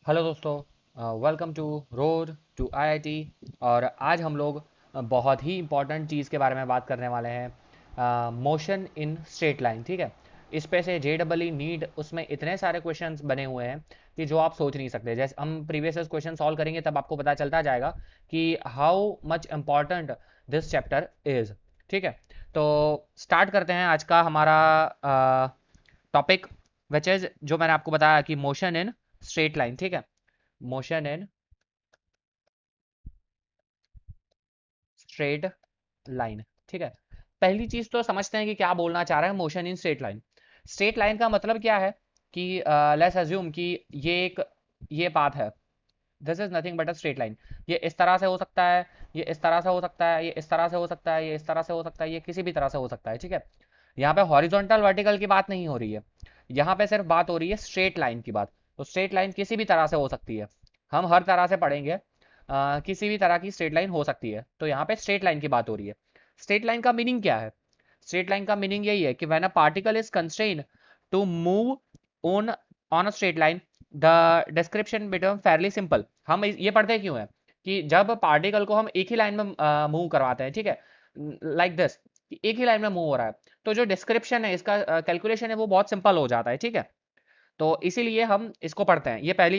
Hello दोस्तों, welcome to road to IIT. और आज हम लोग बहुत ही इम्पोर्टेंट चीज़ के बारे में बात करने वाले हैं, मोशन इन स्ट्रेट लाइन। ठीक है। इस पे से जे डबल ई नीट उसमें इतने सारे क्वेश्चंस बने हुए हैं कि जो आप सोच नहीं सकते। जैसे हम प्रीवियस क्वेश्चन सॉल्व करेंगे तब आपको पता चलता जाएगा कि how much important this chapter is. ठीक है। तो स्टार्ट करते हैं आज का हमारा टॉपिक, विच इज़ जो मैंने आपको बताया कि मोशन इन स्ट्रेट लाइन। ठीक है। Motion in straight line. ठीक है। पहली चीज तो समझते हैं कि क्या बोलना चाह रहा है motion in straight line. Straight line का मतलब क्या है कि लेट्स अज्यूम कि ये पाथ है। This is nothing but a straight line. ये इस तरह से हो सकता है, ये इस तरह से हो सकता है, ये इस तरह से हो सकता है, ये इस तरह से हो सकता है, ये किसी भी तरह से हो सकता है। ठीक है। यहाँ पे हॉरिजॉन्टल वर्टिकल की बात नहीं हो रही है, यहाँ पे सिर्फ बात हो रही है स्ट्रेट लाइन की बात। तो स्ट्रेट लाइन किसी भी तरह से हो सकती है, हम हर तरह से पढ़ेंगे। किसी भी तरह की स्ट्रेट लाइन हो सकती है, तो यहाँ पे स्ट्रेट लाइन की बात हो रही है। स्ट्रेट लाइन का मीनिंग क्या है? स्ट्रेट लाइन का मीनिंग यही है कि when a particle is constrain to move on on a straight line, the description become fairly simple. हम ये पढ़ते क्यों है कि जब पार्टिकल को हम एक ही लाइन में मूव करवाते हैं, ठीक है, लाइक दिस, एक ही लाइन में मूव हो रहा है, तो जो डिस्क्रिप्शन है इसका, कैलकुलेशन है, वो बहुत सिंपल हो जाता है। ठीक है। तो इसीलिए हम इसको पढ़ते हैं। ये पहली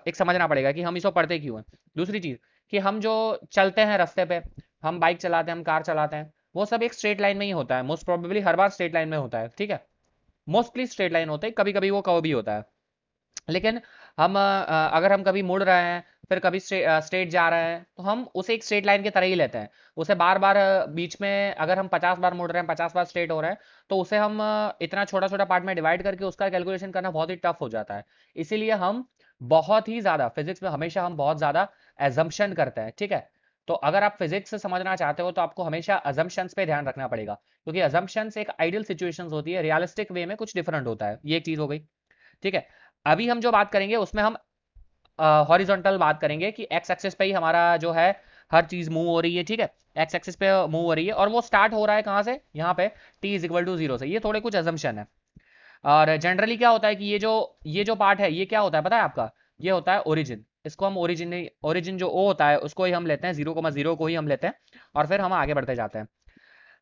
एक समझना पड़ेगा कि हम इसको पढ़ते क्यों हैं। दूसरी चीज कि हम जो चलते हैं रास्ते पे, हम बाइक चलाते हैं, हम कार चलाते हैं, वो सब एक स्ट्रेट लाइन में ही होता है। मोस्ट प्रोबेबली हर बार स्ट्रेट लाइन में होता है। ठीक है। मोस्टली स्ट्रेट लाइन होता है, कभी कभी वो कर्व भी होता है। लेकिन हम अगर हम कभी मुड़ रहे हैं, फिर कभी स्ट्रेट जा रहे हैं, तो हम उसे एक स्ट्रेट लाइन की तरह ही लेते हैं। उसे बार बार बीच में अगर हम 50 बार मुड़ रहे हैं, 50 बार स्ट्रेट हो रहे हैं, तो उसे हम इतना छोटा छोटा पार्ट में डिवाइड करके उसका कैलकुलेशन करना बहुत ही टफ हो जाता है। इसीलिए हम बहुत ही ज़्यादा फिजिक्स में हमेशा हम बहुत ज़्यादा एजम्पशन करते हैं। ठीक है। तो अगर आप फिजिक्स से समझना चाहते हो तो आपको हमेशा अजम्पशंस पे ध्यान रखना पड़ेगा, क्योंकि अजम्पशंस एक आइडियल सिचुएशंस होती है, रियलिस्टिक वे में कुछ डिफरेंट होता है। ये एक चीज़ हो गई। ठीक है। अभी हम जो बात करेंगे उसमें हम हॉरिजॉन्टल बात करेंगे कि एक्स एक्सिस पे ही हमारा जो है हर चीज मूव हो रही है। ठीक है। एक्स एक्सिस पे मूव हो रही है और वो स्टार्ट हो रहा है कहाँ से? यहाँ पे T is equal to zero से। ये थोड़े कुछ अजम्पशन है। और जनरली क्या होता है कि ये जो पार्ट है, ये क्या होता है पता है आपका? ये होता है ओरिजिन। इसको हम ओरिजिन ओरिजिन जो ओ होता है उसको ही हम लेते हैं, 0,0 को ही हम लेते हैं, और फिर हम आगे बढ़ते जाते हैं।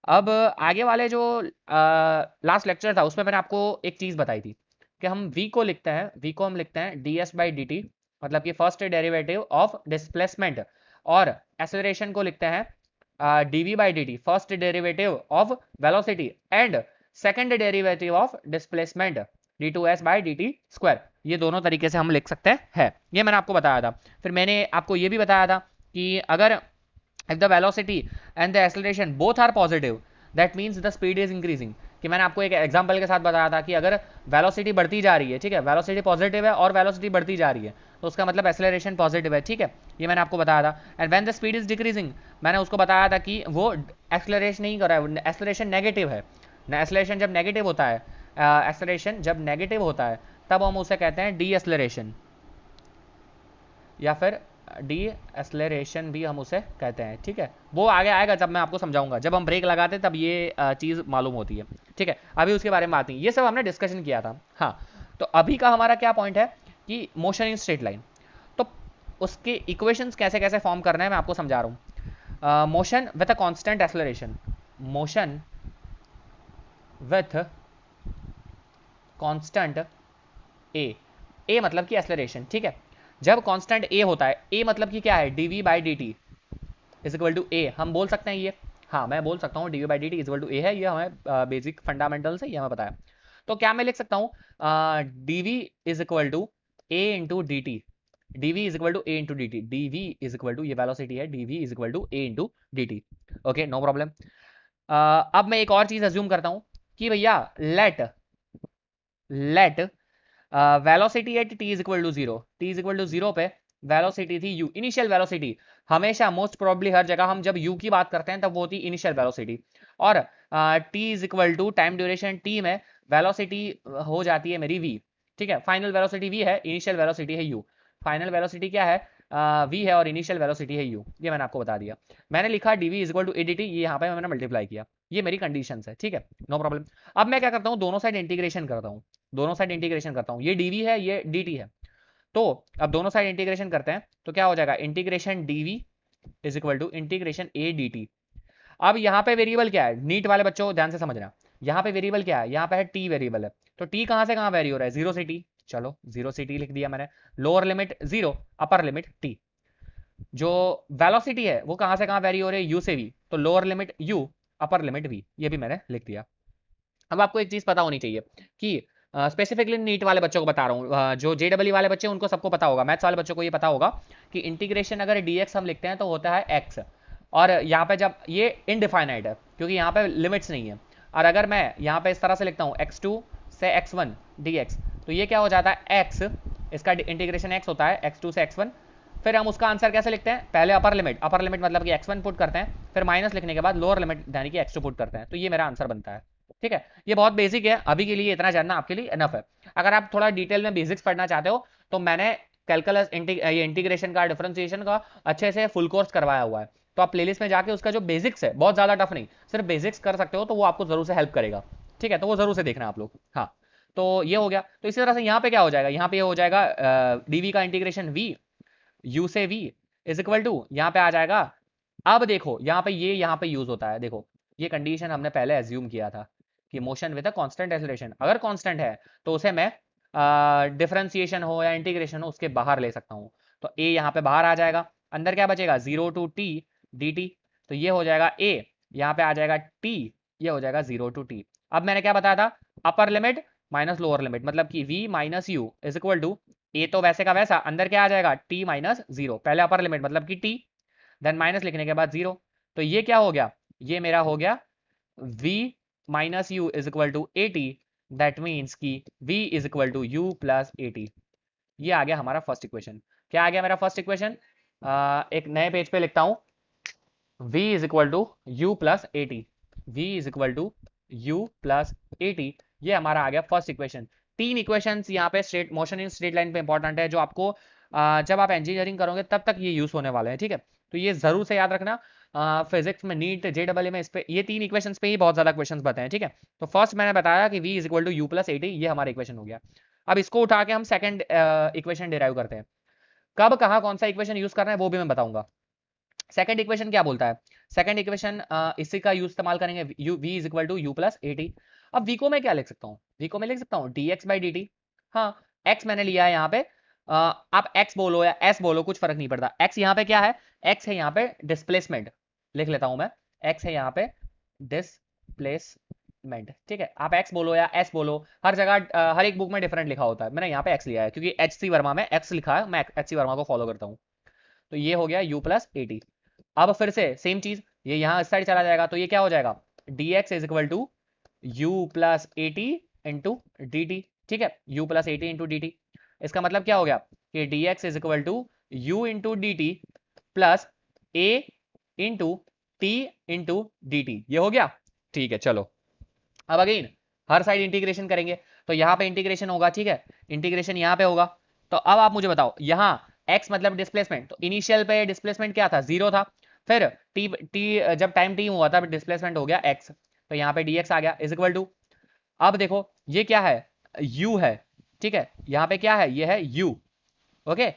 अब आगे वाले जो लास्ट लेक्चर था उसमें मैंने आपको एक चीज बताई थी कि हम v को लिखते हैं, v को हम लिखते हैं ds बाई डी टी, मतलब कि फर्स्ट डेरिवेटिव ऑफ डिस्प्लेसमेंट। और एक्सेलरेशन को लिखते हैं dv by D T, first derivative of velocity, and second derivative of displacement D two S by D T square. ये दोनों तरीके से हम लिख सकते हैं है। ये मैंने आपको बताया था। फिर मैंने आपको ये भी बताया था कि अगर if the velocity and the acceleration both are positive, that means the speed is increasing। कि मैंने आपको एक एग्जांपल के साथ बताया था कि अगर वेलोसिटी बढ़ती जा रही है, ठीक है, वेलोसिटी पॉजिटिव है और वेलोसिटी बढ़ती जा रही है, तो उसका मतलब एक्सेलरेशन पॉजिटिव है। ठीक है। ये मैंने आपको बताया था। And when the speed is decreasing, मैंने उसको बताया था कि वो एक्सेलरेशन नहीं कर रहा है, एक्सेलरेशन नेगेटिव है। एक्सेलरेशन जब नेगेटिव होता है, एक्सेलरेशन जब नेगेटिव होता है तब हम उसे कहते हैं डी एक्सेलरेशन, या फिर डी एक्सलरेशन भी हम उसे कहते हैं। ठीक है। वो आगे आएगा जब मैं आपको समझाऊंगा, जब हम ब्रेक लगाते हैं तब ये चीज़ मालूम होती है। ठीक है। अभी उसके बारे में बात नहीं, ये सब हमने डिस्कशन किया था। हाँ। तो अभी का हमारा क्या पॉइंट है कि मोशन इन स्ट्रेट लाइन। तो उसके इक्वेशंस कैसे कैसे फॉर्म करना है मैं आपको समझा रहा हूँ। Motion with a constant acceleration, motion with constant a, a मतलब कि एक्सलरेशन। ठीक है। जब कांस्टेंट ए होता है, ए मतलब कि क्या है, dv by D t is equal to a, हम बोल सकते हैं ये। हाँ, मैं बोल सकता हूँ dv by D t is equal to a है। ये हमें बेसिक फंडामेंटल से ये हमें पता है। तो क्या मैं लिख सकता हूँ DV is equal to A into D T, DV is equal to A into D T, DV is equal to, ये वेलोसिटी है, DV is equal to A into D T. Okay, no problem. अब मैं एक और चीज assume करता हूँ कि भैया let velocity at T is equal to zero, T is equal to zero पे वेलोसिटी थी u, इनिशियल वेलोसिटी। हमेशा मोस्ट प्रोबेबली हर जगह हम जब u की बात करते हैं तब वो होती इनिशियल वेलोसिटी। और t is equal to time duration t में वेलोसिटी हो जाती है मेरी v। ठीक है। फाइनल वेलोसिटी v है, इनिशियल वेलोसिटी है u। फाइनल वेलोसिटी क्या है? v है और इनिशियल वेलोसिटी है u। ये मैंने आपको बता दिया। मैंने लिखा dv is equal to A D T, ये यहाँ पे मैंने मल्टीप्लाई किया। ये मेरी कंडीशन है। ठीक है, नो प्रॉब्लम। अब मैं क्या करता हूँ, दोनों साइड इंटीग्रेशन करता हूँ, दोनों साइड इंटीग्रेशन करता हूँ। ये dv है, ये dt है। तो अब दोनों साइड इंटीग्रेशन करते हैं तो क्या हो जाएगा, integration dv is equal to integration a dt। अब यहाँ पे वेरिएबल क्या है, नीट वाले बच्चों को ध्यान से समझना, यहाँ पे वेरिएबल क्या है, यहाँ पे है टी वेरिएबल है। तो टी कहाँ से कहाँ वेरी हो रहा है, जीरो से टी, चलो जीरो से टी लिख दिया मैंने। Lower limit zero, upper limit T. जो वेलोसिटी है वो कहाँ से कहाँ वेरी हो रही है, यू से वी, तो lower limit U, upper limit V, ये भी मैंने लिख दिया। अब आपको एक चीज पता होनी चाहिए कि स्पेसिफिकली नीट वाले बच्चों को बता रहा हूँ, जो जेडब्ल्यू वाले बच्चे उनको सबको पता होगा, मैथ्स वाले बच्चों को ये पता होगा कि इंटीग्रेशन अगर dx हम लिखते हैं तो होता है x, और यहाँ पे जब ये इनडिफाइनाइट है क्योंकि यहाँ पे लिमिट्स नहीं है। और अगर मैं यहाँ पे इस तरह से लिखता हूँ x2 से x1 dx, तो ये क्या हो जाता है x, इसका इंटीग्रेशन x होता है x2 से x1। फिर हम उसका आंसर कैसे लिखते हैं, पहले अपर लिमिट मतलब कि x1 पुट करते हैं, फिर माइनस लिखने के बाद लोअर लिमिट यानी कि x2 पुट करते हैं, तो ये मेरा आंसर बनता है। ठीक है, ये बहुत बेसिक है, अभी के लिए इतना जानना आपके लिए इनफ है। अगर आप थोड़ा डिटेल में बेसिक्स पढ़ना चाहते हो तो मैंने कैलकुलस ये इंटीग्रेशन का, डिफरेंशिएशन का अच्छे से फुल कोर्स करवाया हुआ है, तो आप प्लेलिस्ट में जाके उसका जो बेसिक्स है, बहुत ज्यादा टफ नहीं, सिर्फ बेसिक्स कर सकते हो, तो वो आपको जरूर से हेल्प करेगा। ठीक है, तो वो जरूर से देखना आप लोग। हाँ, तो ये हो गया। तो इसी तरह से यहाँ पे क्या हो जाएगा, यहाँ पे हो जाएगा डीवी का इंटीग्रेशन वी, यू से वी इज इक्वल टू, यहाँ पे आ जाएगा। अब देखो यहाँ पे ये यहाँ पे यूज होता है, देखो ये कंडीशन हमने पहले एज्यूम किया था कि motion with a constant acceleration, अगर कांस्टेंट है तो उसे मैं डिफरेंशिएशन हो या इंटीग्रेशन हो उसके बाहर ले सकता हूँ। तो a यहाँ पे बाहर आ जाएगा, अंदर क्या बचेगा, 0 टू टी dt, तो ये हो जाएगा a, यहाँ पे आ जाएगा t, ये हो जाएगा 0 टू t। अब मैंने क्या बताया था, upper limit minus lower limit, मतलब कि v minus U is equal to a, तो वैसे का वैसा, अंदर क्या आ जाएगा t माइनस जीरो, पहले अपर लिमिट मतलब कि t, देन माइनस लिखने के बाद जीरो। तो ये क्या हो गया, ये मेरा हो गया v minus U is equal to A T, that means की v is equal to U plus A T. ये आ गया हमारा फर्स्ट इक्वेशन। क्या आ गया मेरा फर्स्ट इक्वेशन, एक नए पेज पे लिखता हूं, v is equal to U plus A T, v is equal to U plus A T, ये हमारा आ गया फर्स्ट इक्वेशन। तीन इक्वेशंस यहाँ पे straight motion in straight line पे इंपॉर्टेंट है, जो आपको जब आप इंजीनियरिंग करोगे तब तक ये यूज होने वाले हैं। ठीक है, तो ये जरूर से याद रखना, फिजिक्स में, नीट जेडब्ल्यू में इस पे ये तीन इक्वेशंस पे ही बहुत ज्यादा क्वेश्चंस बताए हैं। ठीक है, तो फर्स्ट मैंने बताया कि v is equal to U plus A T, ये हमारा इक्वेशन हो गया। अब इसको उठा के हम सेकंड इक्वेशन डिराइव करते हैं, कब कहाँ कौन सा इक्वेशन यूज करना है वो भी मैं बताऊंगा। सेकंड इक्वेशन क्या बोलता है, सेकंड इक्वेशन इसी का यूज इस्तेमाल करेंगे, v is equal to U plus A T. अब v को मैं क्या लिख सकता हूँ, v को मैं लिख सकता हूँ dx बाई डी टी। हाँ, x मैंने लिया है यहाँ पे, आप x बोलो या s बोलो कुछ फर्क नहीं पड़ता। x यहाँ पे क्या है, x है यहाँ पे डिस्प्लेसमेंट, लिख लेता हूँ मैं, x है यहाँ पे डिस्प्लेसमेंट। ठीक है, आप x बोलो या s बोलो, हर जगह हर एक बुक में डिफरेंट लिखा होता है, मैंने यहाँ पे x लिया है क्योंकि एच सी वर्मा में x लिखा है, मैं एच सी वर्मा को फॉलो करता हूँ। तो ये हो गया u प्लस ए टी। अब फिर से सेम चीज, ये यहाँ इस साइड चला जाएगा, तो ये क्या हो जाएगा, dx is equal to U plus A T into D T. ठीक है, u plus A T into D T, इसका मतलब क्या हो गया कि dx is equal to U into D T plus A into T into D T, ये हो गया। ठीक है, चलो अब अगेन हर साइड इंटीग्रेशन करेंगे, तो यहाँ पे इंटीग्रेशन होगा। ठीक है, इंटीग्रेशन यहाँ पे होगा। तो अब आप मुझे बताओ, यहाँ x मतलब डिस्प्लेसमेंट, तो इनिशियल पे डिस्प्लेसमेंट क्या था, जीरो था, फिर t जब टाइम t हुआ था डिस्प्लेसमेंट हो गया x, तो यहाँ पे dx आ गया इज इक्वल टू, अब देखो ये क्या है, u है। ठीक है, यहाँ पे क्या है, ये है u। ओके,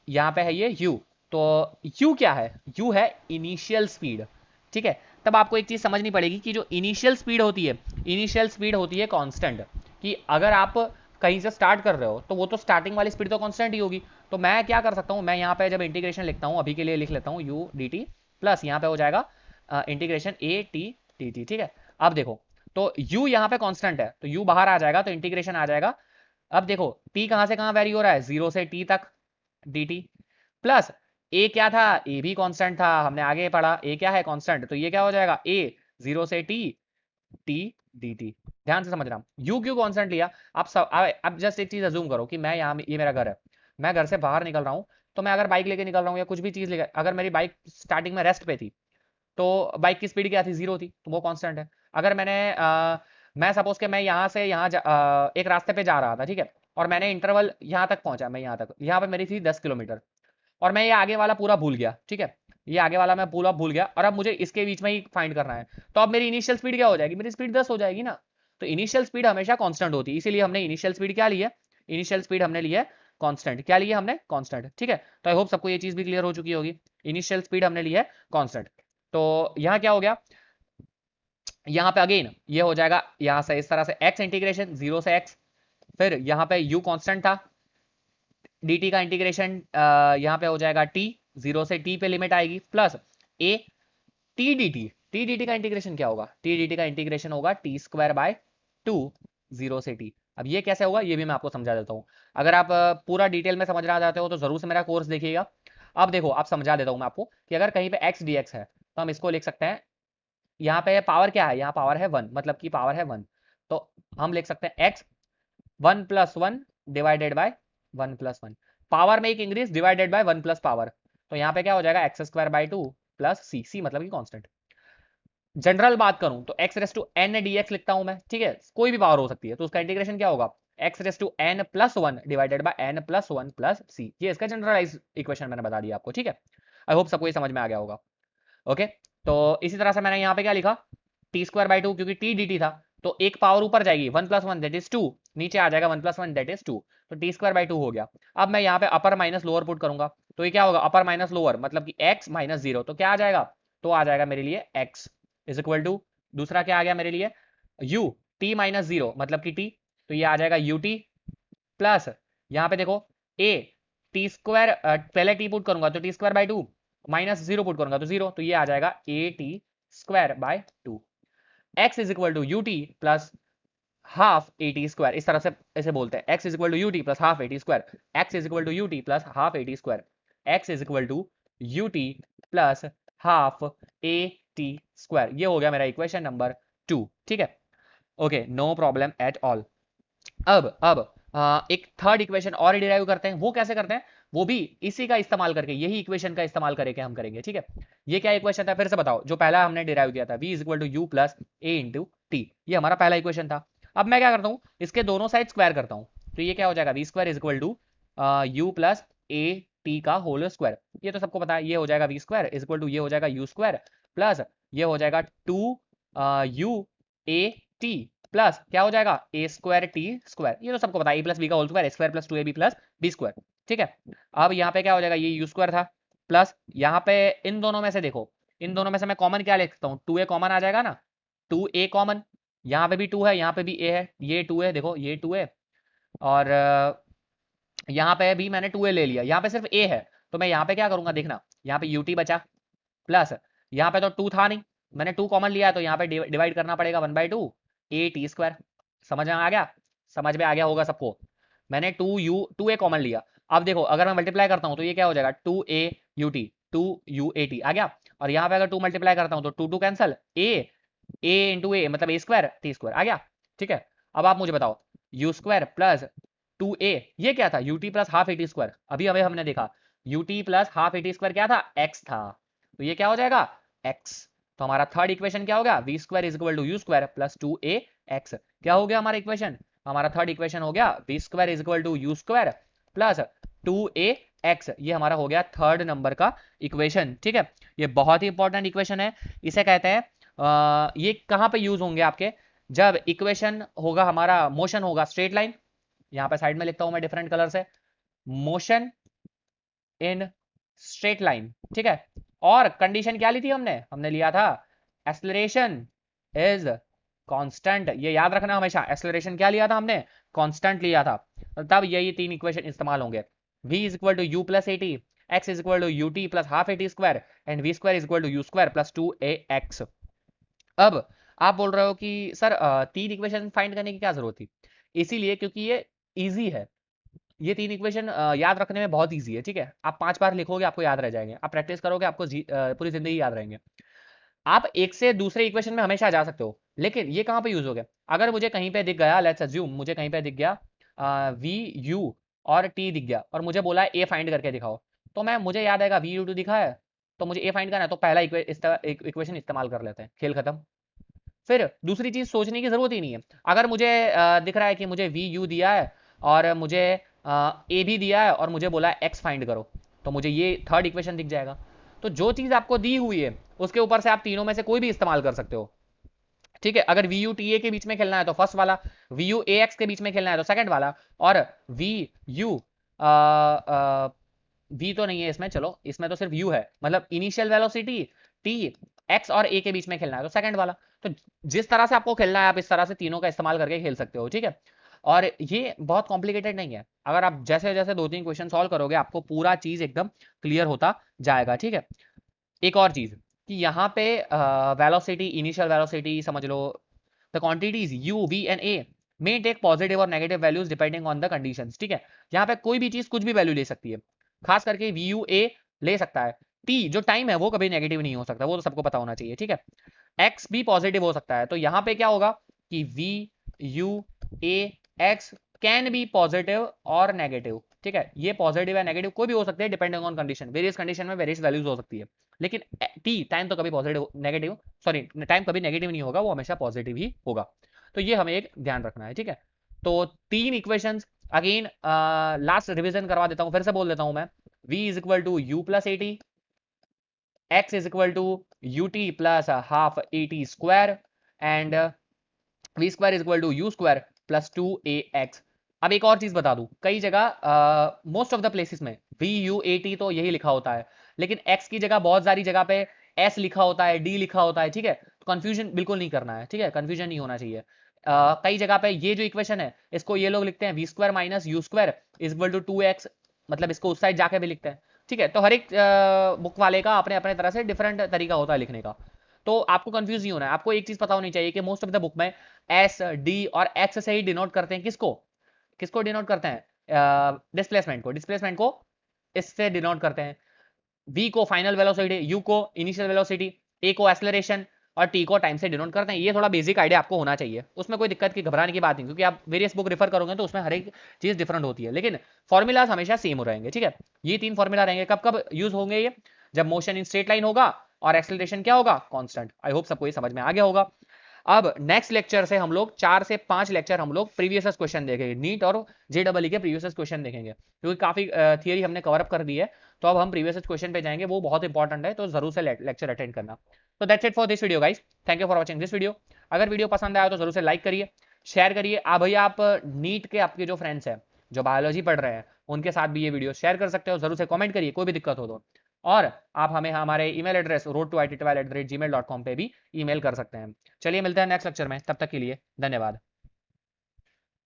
यहाँ पे है ये u, तो u क्या है, u है इनिशियल स्पीड। ठीक है, तब आपको एक चीज समझनी पड़ेगी कि जो इनिशियल स्पीड होती है, इनिशियल स्पीड होती है कांस्टेंट, कि अगर आप कहीं से स्टार्ट कर रहे हो तो वो तो स्टार्टिंग वाली स्पीड तो कांस्टेंट ही होगी। तो मैं क्या कर सकता हूँ, मैं यहाँ पे जब इंटीग्रेशन लिखता हूँ, अभी के लिए लिख लेता हूँ u dt प्लस यहाँ पे हो जाएगा इंटीग्रेशन a t dt। ठीक है, अब देखो तो u यहाँ पे कांस्टेंट है, तो u बाहर आ जाएगा, तो इंटीग्रेशन आ जाएगा। अब देखो t कहाँ से कहाँ वेरी हो रहा है, 0 से t तक dt, प्लस a क्या था, a भी कांस्टेंट था, हमने आगे पढ़ा a क्या है कांस्टेंट, तो ये क्या हो जाएगा a 0 से t t dt। ध्यान से समझना, u क्यों कांस्टेंट लिया, आप सब अब जस्ट एक चीज अज्यूम करो कि मैं यहाँ, ये मेरा घर है, मैं घर से बाहर निकल रहा हूँ, तो मैं अगर बाइक लेके निकल रहा हूँ या कुछ भी चीज लेकर, अगर मेरी बाइक स्टार्टिंग में रेस्ट पे थी तो बाइक की स्पीड क्या थी, जीरो थी, तो वो कांस्टेंट है। अगर मैं सपोज के मैं यहाँ से यहाँ एक रास्ते पे जा रहा था, ठीक है, और मैंने इंटरवल यहाँ तक पहुंचा, मैं यहाँ तक, यहाँ पे मेरी थी 10 किलोमीटर, और मैं ये आगे वाला पूरा भूल गया। ठीक है, ये आगे वाला मैं पूरा भूल गया, और अब मुझे इसके बीच में ही फाइंड करना है, तो अब मेरी इनिशियल स्पीड क्या हो जाएगी, मेरी स्पीड 10 हो जाएगी ना। तो इनिशियल स्पीड हमेशा कांस्टेंट होती है, इसीलिए हमने इनिशियल स्पीड क्या ली है, इनिशियल स्पीड हमने ली है कांस्टेंट। क्या लिया हमने? कांस्टेंट। ठीक है, तो आई होप सबको ये चीज भी क्लियर हो चुकी होगी। इनिशियल स्पीड हमने ली है कांस्टेंट। तो यहाँ क्या हो गया, यहाँ पे अगेन ये हो जाएगा यहाँ से इस तरह से x इंटीग्रेशन 0 से x, फिर यहाँ पे u कांस्टेंट था, dt का इंटीग्रेशन यहाँ पे हो जाएगा t, 0 से t पे लिमिट आएगी, प्लस a t dt का इंटीग्रेशन क्या होगा? t dt का इंटीग्रेशन होगा t स्क्वायर बाय 2, 0 से t। अब ये कैसे होगा ये भी मैं आपको समझा देता हूँ। अगर आप पूरा डिटेल में समझना चाहते हो तो जरूर से मेरा कोर्स देखिएगा। अब देखो, आप समझा देता हूँ मैं आपको कि अगर कहीं पे x dx है तो हम इसको लिख सकते हैं, यहाँ पे पावर क्या है? यहाँ पावर है 1, मतलब कि पावर है 1, तो हम लिख सकते हैं x 1 + 1 डिवाइडेड बाय 1 + 1, पावर में एक increase divided by 1 plus power, तो यहाँ पे क्या हो जाएगा? x square by 2 plus c मतलब कि कांस्टेंट। जनरल बात करूं तो x raise to n dx लिखता हूं मैं, ठीक है, कोई भी पावर हो सकती है, तो उसका इंटीग्रेशन क्या होगा? x raise to n + 1 divided by n + 1 plus c। ये इसका जनरलाइज इक्वेशन मैंने बता दिया आपको। ठीक है, आई होप सबको ये समझ में आ गया होगा। ओके, तो इसी तरह से मैंने यहाँ पे क्या लिखा? t स्क्वायर बाय 2, क्योंकि t dt था तो एक पावर ऊपर जाएगी, 1 + 1 दैट इज 2, नीचे आ जाएगा 1 + 1 दैट इज 2, तो t स्क्वायर बाय 2 हो गया। अब मैं यहाँ पे अपर माइनस लोअर पुट करूंगा, तो ये क्या होगा? अपर माइनस लोअर मतलब कि x - 0, तो क्या आ जाएगा? तो आ जाएगा मेरे लिए x इज इक्वल टू, दूसरा क्या आ गया मेरे लिए? u t - 0 मतलब कि t, तो ये आ जाएगा ut प्लस यहाँ पे देखो a t स्क्वायर, पहले t पुट करूंगा तो t स्क्वायर बाय 2, -0 पुट करूंगा तो 0, तो ये आ जाएगा a t square by 2। x is equal to ut plus half A T square, इस तरह से ऐसे बोलते हैं, x is equal to U T plus half A T square, x is equal to U T plus half A T square, x is equal to U T plus half A T square. ये हो गया मेरा equation number 2। ठीक है, okay, no problem at all. अब एक third equation और derive करते हैं। वो कैसे करते हैं? वो भी इसी का इस्तेमाल करके, यही इक्वेशन का इस्तेमाल करके हम करेंगे। ठीक है, ये क्या इक्वेशन था फिर से बताओ? जो पहला हमने डिराइव किया था, v is equal to U plus A into T, ये हमारा पहला इक्वेशन था। अब मैं क्या करता हूँ, इसके दोनों साइड स्क्वायर करता हूँ, तो ये क्या हो जाएगा? V square is equal to U plus A T का होल स्क्वायर, ये तो सबको पता है, ये हो जाएगा V square is equal to, ये हो जाएगा यू स्क्वायर प्लस ये हो जाएगा 2 यू ए टी प्लस क्या हो जाएगा? ए स्क्वायर टी स्क्वायर, ये तो सबको पता है, ए प्लस बी का whole square, a square plus 2ab plus b square. ठीक है, अब यहाँ पे क्या हो जाएगा? ये यू स्क्वायर था प्लस यहाँ पे इन दोनों में से देखो, इन दोनों में से मैं कॉमन क्या ले सकता हूँ? 2a कॉमन आ जाएगा ना, 2a कॉमन, यहाँ पे भी 2 है, यहाँ पे भी a है, ये 2 है, देखो ये 2 है, और यहाँ पे भी मैंने 2a ले लिया, यहाँ पे सिर्फ a है, तो मैं यहाँ पे क्या करूंगा देखना, यहाँ पे ut बचा प्लस यहाँ पे तो 2 था नहीं, मैंने 2 कॉमन लिया है, तो यहाँ पे डिवाइड करना पड़ेगा 1/2 ए टी स्क्वायर। समझ में आ गया? समझ में आ गया होगा सबको। मैंने 2a कॉमन लिया। अब देखो, अगर मैं मल्टीप्लाई करता हूँ तो ये क्या हो जाएगा? 2a ut 2ut आ गया, और यहाँ पे अगर 2 मल्टीप्लाई करता हूँ तो 2 कैंसल, a इंटू ए मतलब a स्क्वायर टी स्क्वायर आ गया। ठीक है, अब आप मुझे बताओ, u स्क्वायर प्लस 2a, ये क्या था? ut plus half A T square, अभी अभी हमने देखा ut plus half A T square क्या था? x था, तो ये क्या हो जाएगा? x। तो हमारा थर्ड इक्वेशन क्या हो गया? V square is equal to U square plus 2a x। क्या हो गया हमारा इक्वेशन? हमारा थर्ड इक्वेशन हो गया V square is equal to U square plus 2a x। ये हमारा हो गया थर्ड नंबर का इक्वेशन। ठीक है, ये बहुत ही इंपॉर्टेंट इक्वेशन है। इसे कहते हैं ये कहाँ पे यूज होंगे आपके? जब इक्वेशन होगा हमारा, मोशन होगा स्ट्रेट लाइन, यहाँ पे साइड में लिखता हूं मैं डिफरेंट कलर से, मोशन इन स्ट्रेट लाइन। ठीक है, और कंडीशन क्या ली थी हमने? हमने लिया था एक्सेलरेशन इज कांस्टेंट। ये याद रखना हमेशा, एक्सेलरेशन क्या लिया था हमने? कांस्टेंट लिया था। तब यही तीन इक्वेशन इस्तेमाल होंगे, v is equal to U plus A T, X is equal to U T plus half A T square, and V square is equal to U square plus 2ax। अब आप बोल रहे हो कि सर तीन equation find करने की क्या जरूरत थी? इसीलिए क्योंकि ये इजी है, ये तीन इक्वेशन याद रखने में बहुत इजी है। ठीक है, आप 5 बार लिखोगे आपको याद रह जाएंगे, आप प्रैक्टिस करोगे आपको पूरी जिंदगी याद रहेंगे। आप एक से दूसरे इक्वेशन में हमेशा जा सकते हो, लेकिन ये कहाँ पे यूज हो गया? अगर मुझे कहीं पे दिख गया, लेट्स अज्यूम मुझे कहीं पे दिख गया वी यू और टी दिख गया, और मुझे बोला ए फाइंड करके दिखाओ, तो मैं मुझे याद आएगा वी यू टू दिखा है, तो मुझे ए फाइंड करना है, तो पहला इक्वेशन इस्तेमाल कर लेते हैं, खेल खत्म। फिर दूसरी चीज सोचने की जरूरत ही नहीं है। अगर मुझे दिख रहा है कि मुझे वी यू दिया है और मुझे ए भी दिया है और मुझे बोला है एक्स फाइंड करो, तो मुझे ये थर्ड इक्वेशन दिख जाएगा। तो जो चीज आपको दी हुई है उसके ऊपर से आप तीनों में से कोई भी इस्तेमाल कर सकते हो। ठीक है, अगर वी यू टी ए के बीच में खेलना है तो फर्स्ट वाला, वी यू ए एक्स के बीच में खेलना है तो सेकंड वाला, और वी यू v तो नहीं है इसमें, चलो इसमें तो सिर्फ u है, मतलब इनिशियल वेलोसिटी t x और a के बीच में खेलना है तो सेकंड वाला। तो जिस तरह से आपको खेलना है आप इस तरह से तीनों का इस्तेमाल करके खेल सकते हो, ठीक है। और ये बहुत कॉम्प्लिकेटेड नहीं है, अगर आप जैसे जैसे 2-3 क्वेश्चन सॉल्व करोगे आपको पूरा चीज एकदम क्लियर होता जाएगा, ठीक है। एक और चीज कि यहाँ पे वेलोसिटी, इनिशियल वेलोसिटी समझ लो, the quantities u v and a may take positive और negative values depending on the conditions, ठीक है। यहाँ पे कोई भी चीज कुछ भी वैल्यू ले सकती है, खास करके वी यू ए ले सकता है। t जो टाइम है वो कभी नेगेटिव नहीं हो सकता, वो तो सबको पता होना चाहिए, ठीक है। x भी पॉजिटिव हो सकता है, तो यहाँ पे क्या होगा कि v u a x can be positive और नेगेटिव, ठीक है। ये पॉजिटिव या नेगेटिव कोई भी हो सकते हैं depending on condition, various condition में वेरियस वैल्यूज हो सकती है। लेकिन टी टाइम तो कभी पॉजिटिव नेगेटिव, सॉरी टाइम कभी नेगेटिव नहीं होगा, वो हमेशा पॉजिटिव ही होगा। तो ये हमें एक ध्यान रखना है, ठीक है। तो तीन इक्वेशंस अगेन लास्ट रिवीजन करवा देता हूं, फिर से बोल देता हूं मैं। v is equal to U plus A T, x is equal to U T plus half A T square, and v square is equal to U square plus two A X. अब एक और चीज बता दूं, कई जगह most of the places में v u a t तो यही लिखा होता है, लेकिन x की जगह बहुत सारी जगह पे s लिखा होता है, d लिखा होता है, ठीक है। तो कंफ्यूजन बिल्कुल नहीं करना है, ठीक है, कंफ्यूजन नहीं होना चाहिए। कई जगह पे ये जो इक्वेशन है इसको ये लोग लिखते हैं V square minus U square is equal to 2x, मतलब इसको उस साइड जाके भी लिखते हैं, ठीक है। तो हर एक बुक वाले का अपने अपने तरह से डिफरेंट तरीका होता है लिखने का। तो आपको कंफ्यूज नहीं होना है, आपको एक चीज पता होनी चाहिए कि मोस्ट ऑफ द बुक में एस डी और एक्स से ही डिनोट करते हैं, किसको किसको डिनोट करते हैं, डिस्प्लेसमेंट को, डिस्प्लेसमेंट को इससे डिनोट करते हैं। v को फाइनल वेलोसिटी, u को इनिशियल वेलोसिटी, a को एक्सेलरेशन और t को टाइम से डिनोट करते हैं। ये थोड़ा बेसिक आइडिया आपको होना चाहिए, उसमें कोई दिक्कत की घबराने की बात नहीं, क्योंकि आप वेरियस बुक रेफर करोगे तो उसमें हर एक चीज डिफरेंट होती है, लेकिन फॉर्मूलाज हमेशा सेम रहेंगे, ठीक है। ये तीन फॉर्मूला रहेंगे, कब कब यूज होंगे ये, जब मोशन इन स्ट्रेट लाइन होगा और एक्सेलरेशन क्या होगा, कांस्टेंट। आई होप सबको ये समझ में आ गया होगा। अब नेक्स्ट लेक्चर से हम लोग 4 से 5 लेक्चर हम लोग प्रीवियस क्वेश्चन देखेंगे, नीट और जेडबल के प्रीवियस क्वेश्चन देखेंगे, क्योंकि काफी थियरी हमने कवर अप कर दी है। तो अब हम प्रीवियस क्वेश्चन पे जाएंगे, वो बहुत इंपॉर्टेंट है, तो जरूर से लेक्चर अटेंड करना। तो that's it for this video guys, thank you for watching this video. अगर वीडियो पसंद आया तो जरूर से लाइक करिए, शेयर करिए। भैया आप नीट के आपके जो फ्रेंड्स हैं जो बायोलॉजी पढ़ रहे हैं उनके साथ भी ये वीडियो शेयर कर सकते हो, जरूर से कमेंट करिए कोई भी दिक्कत हो तो। और आप हमें हमारे ईमेल एड्रेस road2it12@gmail.com पे भी ईमेल कर सकते हैं। चलिए मिलते हैं नेक्स्ट लेक्चर में, तब तक के लिए धन्यवाद।